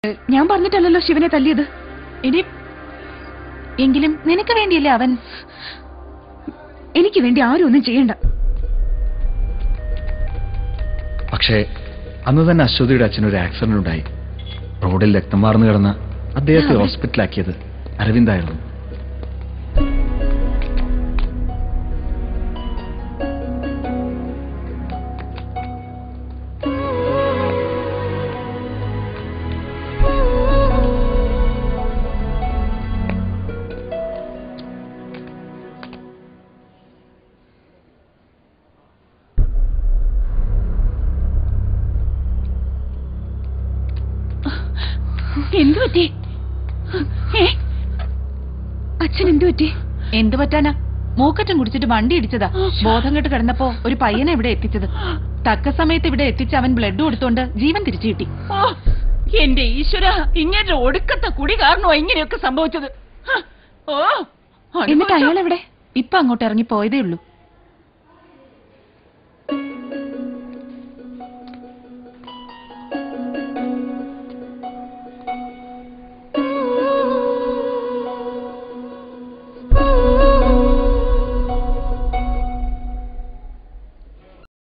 ഞാൻ പറഞ്ഞിട്ടല്ലല്ലോ ശിവനെ തല്ലിയത്. ഇനി എങ്കിലും നിനക്ക് വേണ്ടിയല്ലേ അവൻ. എനിക്ക് വേണ്ടി ആരും ഒന്നും ചെയ്യണ്ട. പക്ഷേ അന്ന് തന്നെ അശ്വതിയുടെ അച്ഛനൊരു ആക്സിഡന്റ് ഉണ്ടായി. റോഡിൽ രക്തം വാർന്നു കിടന്ന അദ്ദേഹത്തെ ഹോസ്പിറ്റലാക്കിയത് അരവിന്ദായിരുന്നു. എന്തു പറ്റി? അച്ഛൻ എന്തു പറ്റി? എന്തു പറ്റാനാ? മൂക്കറ്റം കുടിച്ചിട്ട് വണ്ടി ഇടിച്ചതാ. ബോധം കെട്ട് കിടന്നപ്പോ ഒരു പയ്യനെ ഇവിടെ എത്തിച്ചത്. തക്ക സമയത്ത് ഇവിടെ എത്തിച്ച് അവൻ ബ്ലഡ് കൊടുത്തോണ്ട് ജീവൻ തിരിച്ചു കിട്ടി. എന്റെ ഈശ്വര, ഇങ്ങനെ ഒടുക്കത്തെ കുടി കാരണോ ഇങ്ങനെയൊക്കെ സംഭവിച്ചത്? എന്നിട്ട് അയാൾ എവിടെ? ഇപ്പൊ അങ്ങോട്ട് ഇറങ്ങി പോയതേ ഉള്ളൂ.